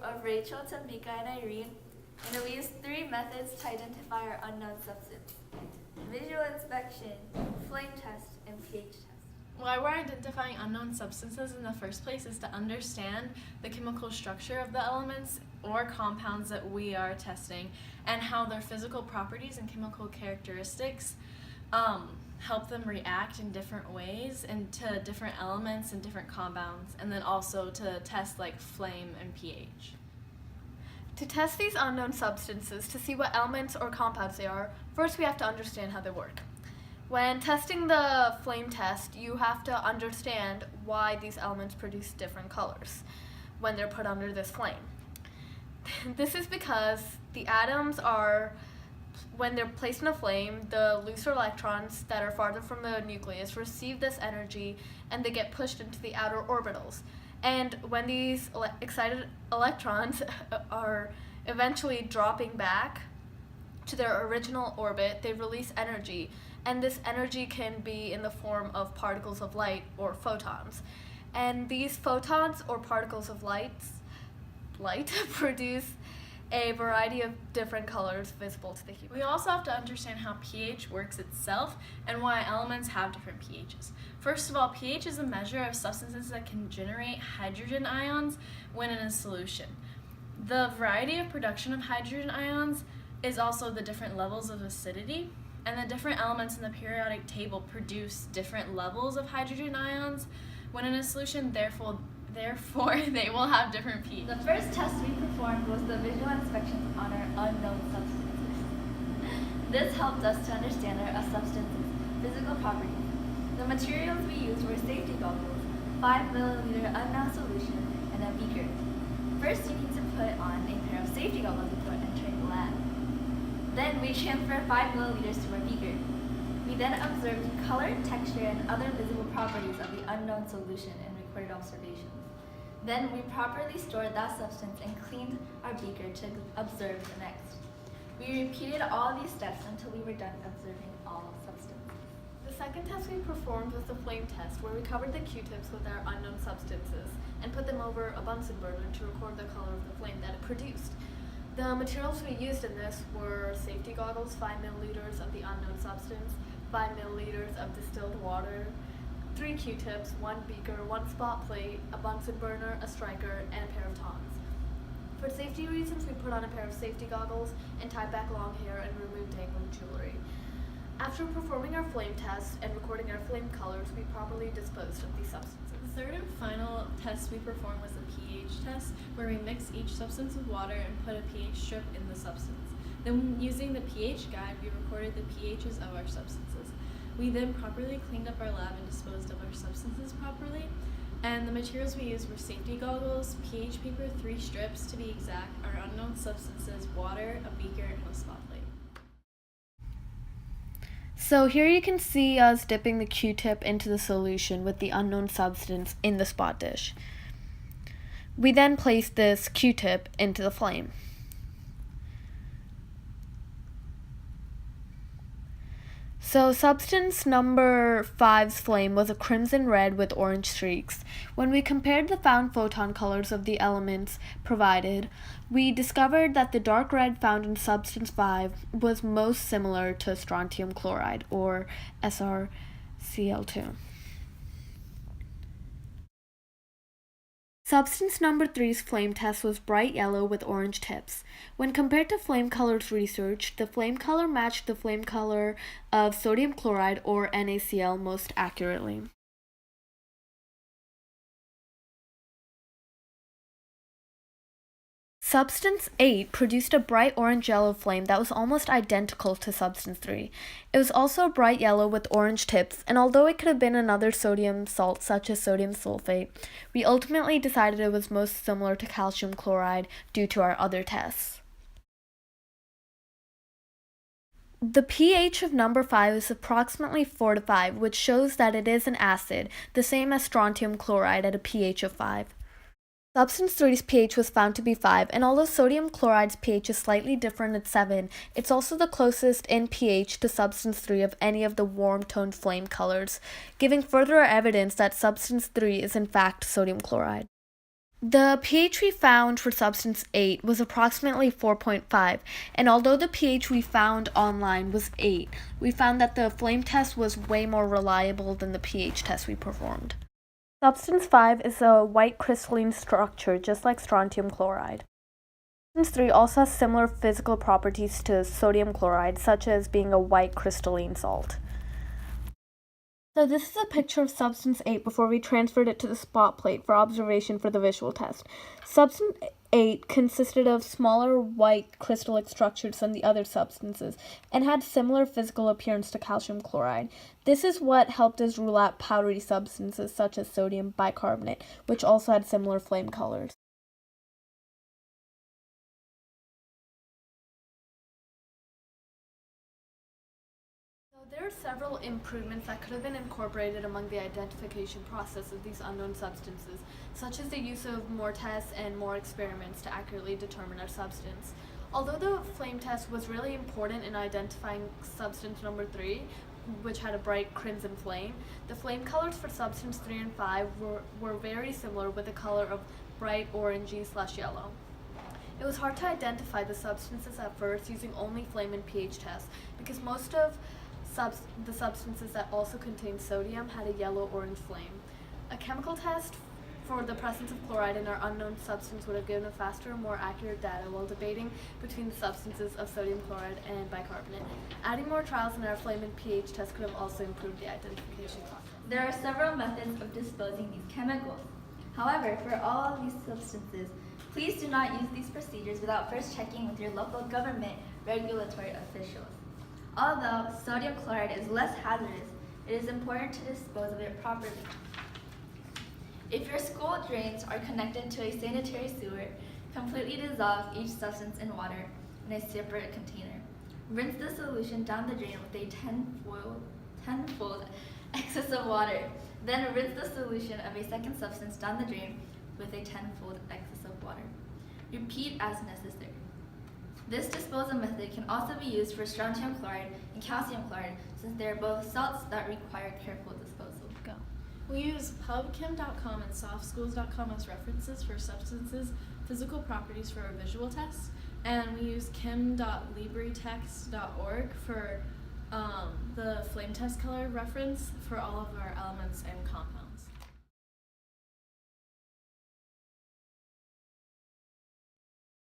of Rachel, Tambika, and Irene, and we use 3 methods to identify our unknown substance: visual inspection, flame test, and pH test. Why we're identifying unknown substances in the first place is to understand the chemical structure of the elements or compounds that we are testing and how their physical properties and chemical characteristics help them react in different ways and to different elements and different compounds, and then also to test like flame and pH. To test these unknown substances to see what elements or compounds they are, first we have to understand how they work. When testing the flame test, you have to understand why these elements produce different colors when they're put under this flame. This is because the atoms when they're placed in a flame, the looser electrons that are farther from the nucleus receive this energy and they get pushed into the outer orbitals. And when these excited electrons are eventually dropping back to their original orbit, they release energy, and this energy can be in the form of particles of light or photons. And these photons or particles of light produce a variety of different colors visible to the human. We also have to understand how pH works itself and why elements have different pHs. First of all, pH is a measure of substances that can generate hydrogen ions when in a solution. The variety of production of hydrogen ions is also the different levels of acidity, and the different elements in the periodic table produce different levels of hydrogen ions when in a solution, therefore they will have different pH. The first test we performed was the visual inspection on our unknown substances. This helped us to understand a substance's physical properties. The materials we used were safety goggles, 5 milliliter unknown solution, and a beaker. First, you need to put on a pair of safety goggles before entering the lab. Then we transfer 5 milliliters to our beaker. We then observed color, texture, and other visible properties of the unknown solution and recorded observations. Then we properly stored that substance and cleaned our beaker to observe the next. We repeated all these steps until we were done observing all substances. The second test we performed was the flame test, where we covered the Q-tips with our unknown substances and put them over a Bunsen burner to record the color of the flame that it produced. The materials we used in this were safety goggles, 5 milliliters of the unknown substance, 5 milliliters of distilled water, 3 Q-tips, 1 beaker, 1 spot plate, a Bunsen burner, a striker, and a pair of tongs. For safety reasons, we put on a pair of safety goggles and tied back long hair and removed dangling jewelry. After performing our flame test and recording our flame colors, we properly disposed of these substances. The third and final test we performed was the pH test, where we mixed each substance with water and put a pH strip in the substance. Then, using the pH guide, we recorded the pHs of our substances. We then properly cleaned up our lab and disposed of our substances properly. And the materials we used were safety goggles, pH paper, 3 strips to be exact, our unknown substances, water, a beaker, and a spot plate. So here you can see us dipping the Q-tip into the solution with the unknown substance in the spot dish. We then place this Q-tip into the flame. So substance number 5's flame was a crimson red with orange streaks. When we compared the found photon colors of the elements provided, we discovered that the dark red found in substance 5 was most similar to strontium chloride, or SrCl2. Substance number 3's flame test was bright yellow with orange tips. When compared to flame colors research, the flame color matched the flame color of sodium chloride, or NaCl, most accurately. Substance 8 produced a bright orange-yellow flame that was almost identical to Substance 3. It was also bright yellow with orange tips, and although it could have been another sodium salt such as sodium sulfate, we ultimately decided it was most similar to calcium chloride due to our other tests. The pH of number 5 is approximately 4 to 5, which shows that it is an acid, the same as strontium chloride at a pH of 5. Substance 3's pH was found to be 5, and although sodium chloride's pH is slightly different at 7, it's also the closest in pH to Substance 3 of any of the warm-toned flame colors, giving further evidence that Substance 3 is in fact sodium chloride. The pH we found for substance 8 was approximately 4.5, and although the pH we found online was 8, we found that the flame test was way more reliable than the pH test we performed. Substance 5 is a white crystalline structure, just like strontium chloride. Substance 3 also has similar physical properties to sodium chloride, such as being a white crystalline salt. So this is a picture of substance 8 before we transferred it to the spot plate for observation for the visual test. Substance 8 consisted of smaller white crystalline structures than the other substances and had similar physical appearance to calcium chloride. This is what helped us rule out powdery substances such as sodium bicarbonate, which also had similar flame colors. There are several improvements that could have been incorporated among the identification process of these unknown substances, such as the use of more tests and more experiments to accurately determine a substance. Although the flame test was really important in identifying substance number 3, which had a bright crimson flame, the flame colors for substance 3 and 5 were very similar, with a color of bright orangey/yellow. It was hard to identify the substances at first using only flame and pH tests, because most of the substances that also contained sodium had a yellow-orange flame. A chemical test for the presence of chloride in our unknown substance would have given a faster and more accurate data while debating between the substances of sodium chloride and bicarbonate. Adding more trials in our flame and pH test could have also improved the identification process. There are several methods of disposing these chemicals. However, for all of these substances, please do not use these procedures without first checking with your local government regulatory officials. Although sodium chloride is less hazardous, it is important to dispose of it properly. If your school drains are connected to a sanitary sewer, completely dissolve each substance in water in a separate container. Rinse the solution down the drain with a tenfold excess of water. Then rinse the solution of a second substance down the drain with a tenfold excess of water. Repeat as necessary. This disposal method can also be used for strontium chloride and calcium chloride, since they are both salts that require careful disposal. Go. We use pubchem.com and softschools.com as references for substances' physical properties for our visual tests, and we use chem.libretext.org for the flame test color reference for all of our elements and compounds.